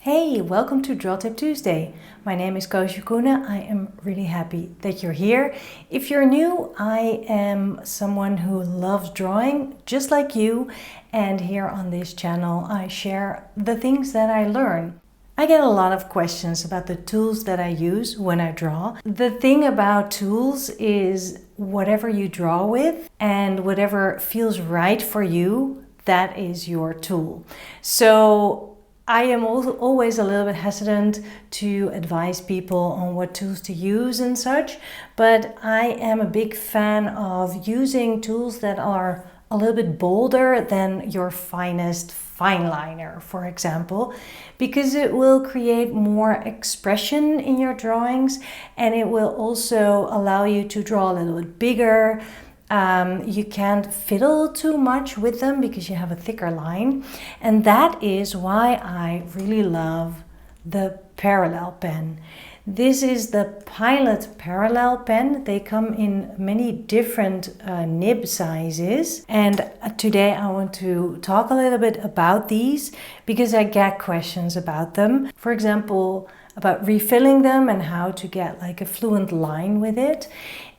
Hey, welcome to Draw Tip Tuesday. My name is Koosje Koenen. I am really happy that you're here. If you're new, I am someone who loves drawing just like you, and here on this channel I share the things that I learn. I get a lot of questions about the tools that I use when I draw. The thing about tools is whatever you draw with and whatever feels right for you, that is your tool. So I am always a little bit hesitant to advise people on what tools to use and such, but I am a big fan of using tools that are a little bit bolder than your finest fine liner, for example, because it will create more expression in your drawings and it will also allow you to draw a little bit bigger. You can't fiddle too much with them because you have a thicker line, and that is why I really love the parallel pen. This is the Pilot parallel pen. They come in many different nib sizes, and today I want to talk a little bit about these because I get questions about them. For example, about refilling them and how to get like a fluent line with it.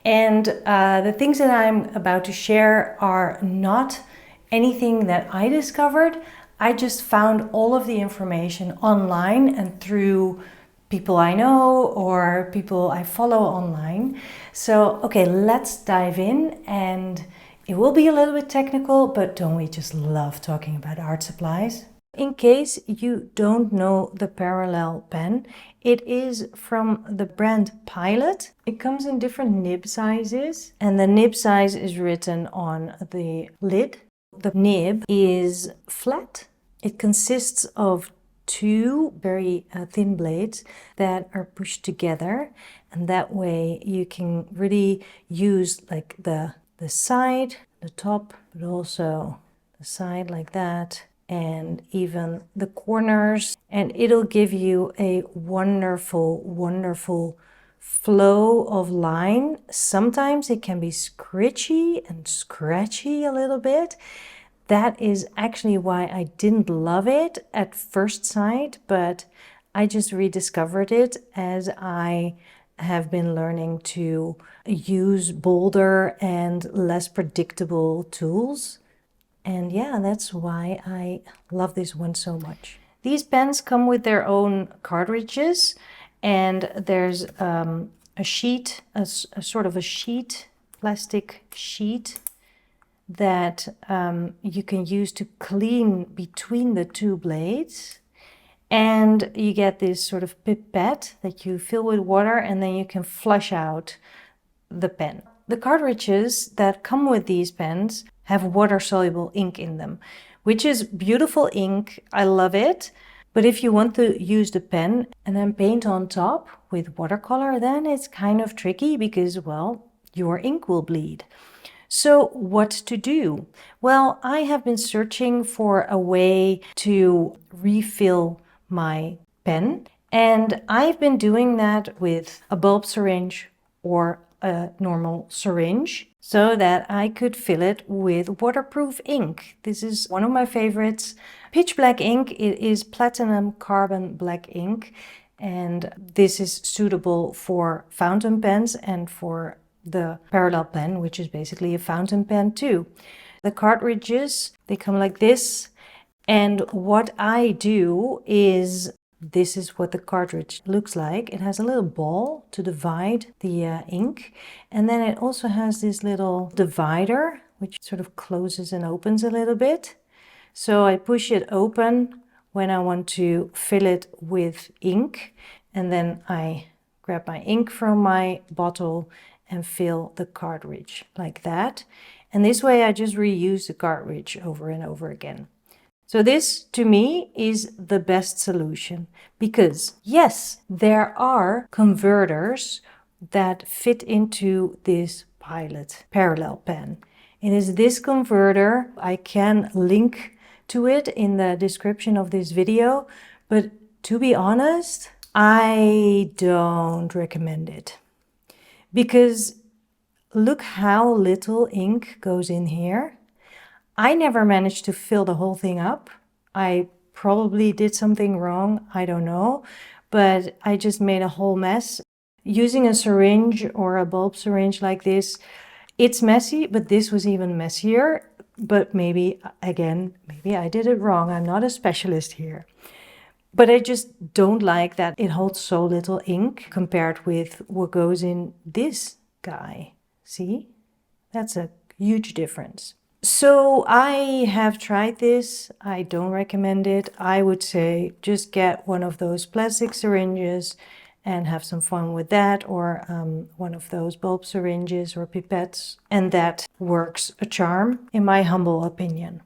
And the things that I'm about to share are not anything that I discovered. I just found all of the information online and through people I know or people I follow online. So, okay, let's dive in, and it will be a little bit technical, but don't we just love talking about art supplies? In case you don't know the parallel pen, it is from the brand Pilot. It comes in different nib sizes, and the nib size is written on the lid. The nib is flat. It consists of two very thin blades that are pushed together, and that way you can really use like the side, the top, but also the side like that, and even the corners, and it'll give you a wonderful flow of line. Sometimes it can be scritchy and scratchy a little bit. That is actually why I didn't love it at first sight, but I just rediscovered it as I have been learning to use bolder and less predictable tools. And yeah, that's why I love this one so much. These pens come with their own cartridges, and there's a sheet, a sort of a sheet, plastic sheet that you can use to clean between the two blades. And you get this sort of pipette that you fill with water, and then you can flush out the pen. The cartridges that come with these pens have water-soluble ink in them, which is beautiful ink. I love it. But if you want to use the pen and then paint on top with watercolor, then it's kind of tricky because, well, your ink will bleed. So what to do? Well, I have been searching for a way to refill my pen, and I've been doing that with a bulb syringe or a normal syringe so that I could fill it with waterproof ink. This is one of my favorites. Pitch black ink. It is Platiunum Carbon Black Ink, and this is suitable for fountain pens and for the parallel pen, which is basically a fountain pen too. The cartridges, they come like this, and what I do is, this is what the cartridge looks like. It has a little ball to divide the ink, and then it also has this little divider which sort of closes and opens a little bit. So I push it open when I want to fill it with ink, and then I grab my ink from my bottle and fill the cartridge like that. And this way I just reuse the cartridge over and over again. So this, to me, is the best solution because, yes, there are converters that fit into this Pilot parallel pen. It is this converter. I can link to it in the description of this video, but to be honest, I don't recommend it. Because look how little ink goes in here. I never managed to fill the whole thing up. I probably did something wrong, I don't know, but I just made a whole mess. Using a syringe or a bulb syringe like this, it's messy, but this was even messier. But maybe, again, maybe I did it wrong. I'm not a specialist here. But I just don't like that it holds so little ink compared with what goes in this guy. See? That's a huge difference. So I have tried this. I don't recommend it. I would say just get one of those plastic syringes and have some fun with that, or one of those bulb syringes or pipettes, and that works a charm, in my humble opinion.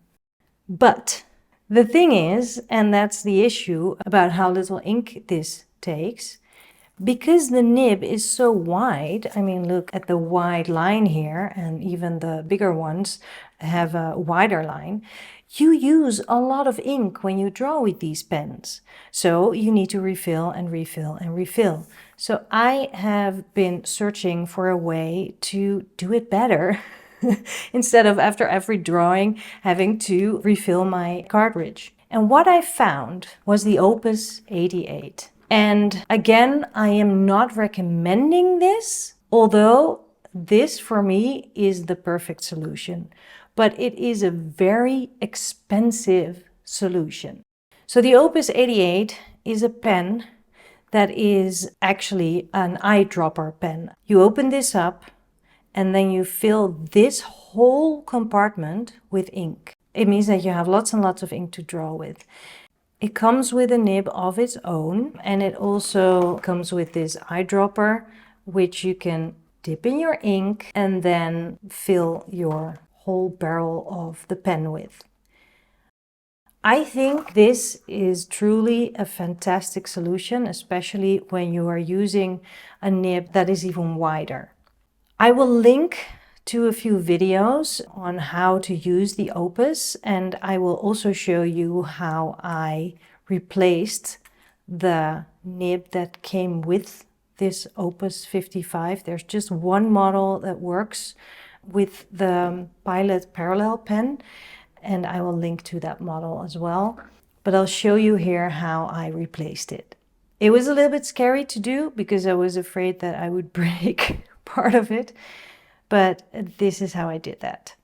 But the thing is, and that's the issue about how little ink this takes, because the nib is so wide, I mean, look at the wide line here, and even the bigger ones have a wider line, you use a lot of ink when you draw with these pens. So you need to refill and refill and refill. So I have been searching for a way to do it better instead of after every drawing having to refill my cartridge. And what I found was the Opus 88. And again, I am not recommending this, although this for me is the perfect solution. But it is a very expensive solution. So the Opus 88 is a pen that is actually an eyedropper pen. You open this up and then you fill this whole compartment with ink. It means that you have lots and lots of ink to draw with. It comes with a nib of its own, and it also comes with this eyedropper, which you can dip in your ink and then fill your whole barrel of the pen with. I think this is truly a fantastic solution, especially when you are using a nib that is even wider. I will link to a few videos on how to use the Opus, and I will also show you how I replaced the nib that came with this Opus 55. There's just one model that works with the Pilot Parallel pen, and I will link to that model as well. But I'll show you here how I replaced it. It was a little bit scary to do because I was afraid that I would break part of it. But this is how I did that.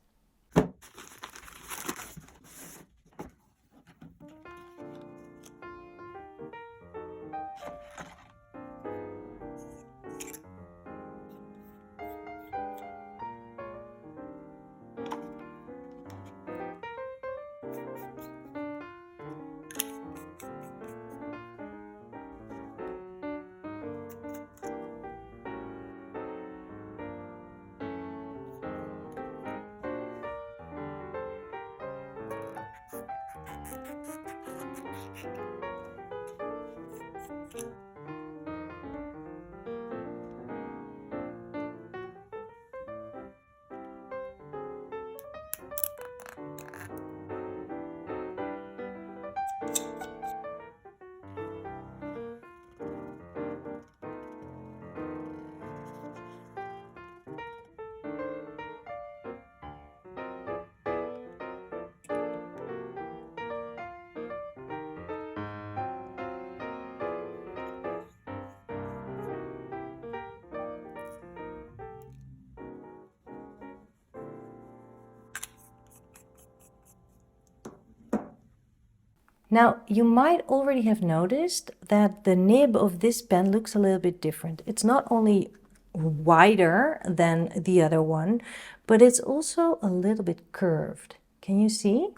Now, you might already have noticed that the nib of this pen looks a little bit different. It's not only wider than the other one, but it's also a little bit curved. Can you see?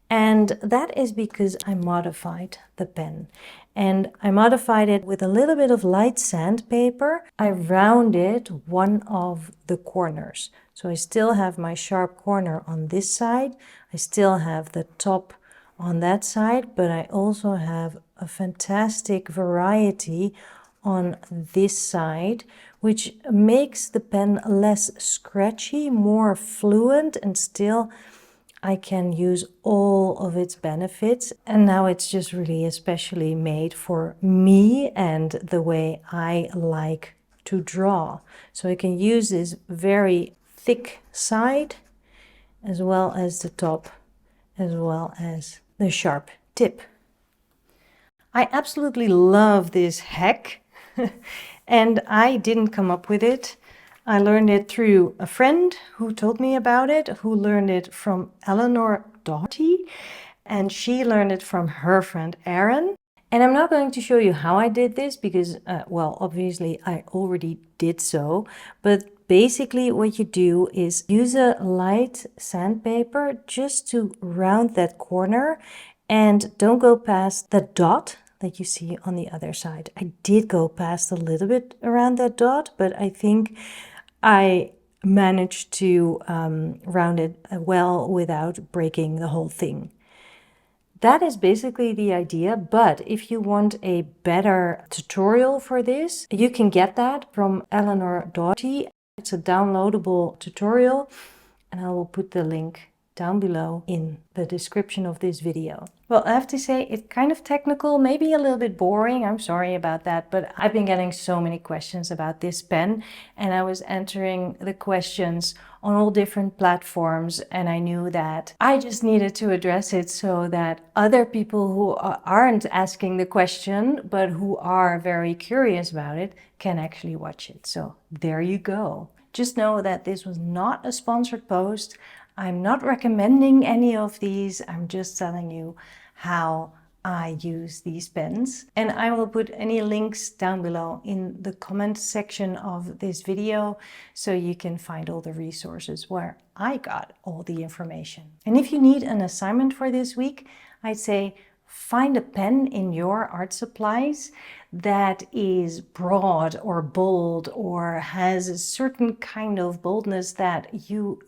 And that is because I modified the pen. And I modified it with a little bit of light sandpaper. I rounded one of the corners. So I still have my sharp corner on this side. I still have the top on that side, but I also have a fantastic variety on this side, which makes the pen less scratchy, more fluent, and still I can use all of its benefits. And now it's just really especially made for me and the way I like to draw. So I can use this very thick side as well as the top, as well as the sharp tip. I absolutely love this hack and I didn't come up with it. I learned it through a friend who told me about it, who learned it from Eleanor Doughty, and she learned it from her friend Erin. And I'm not going to show you how I did this because, well, obviously I already did so, but basically what you do is use a light sandpaper just to round that corner and don't go past the dot that you see on the other side. I did go past a little bit around that dot, but I think I managed to round it well without breaking the whole thing. That is basically the idea, but if you want a better tutorial for this, you can get that from Eleanor Doughty. It's a downloadable tutorial, and I will put the link down below in the description of this video. Well, I have to say it's kind of technical, maybe a little bit boring. I'm sorry about that, but I've been getting so many questions about this pen, and I was answering the questions on all different platforms, and I knew that I just needed to address it so that other people who aren't asking the question but who are very curious about it can actually watch it. So there you go. Just know that this was not a sponsored post. I'm not recommending any of these. I'm just telling you how I use these pens. And I will put any links down below in the comment section of this video so you can find all the resources where I got all the information. And if you need an assignment for this week, I'd say find a pen in your art supplies that is broad or bold or has a certain kind of boldness that you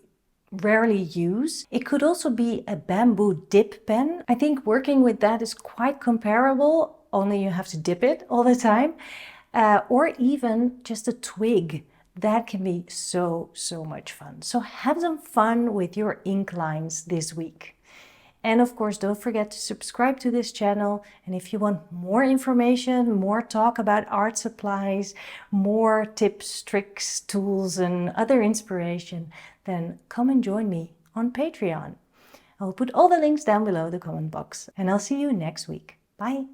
rarely use. It could also be a bamboo dip pen. I think working with that is quite comparable, only you have to dip it all the time. Or even just a twig. That can be so much fun. So have some fun with your ink lines this week. And of course, don't forget to subscribe to this channel. And if you want more information, more talk about art supplies, more tips, tricks, tools, and other inspiration, then come and join me on Patreon. I'll put all the links down below the comment box. And I'll see you next week. Bye.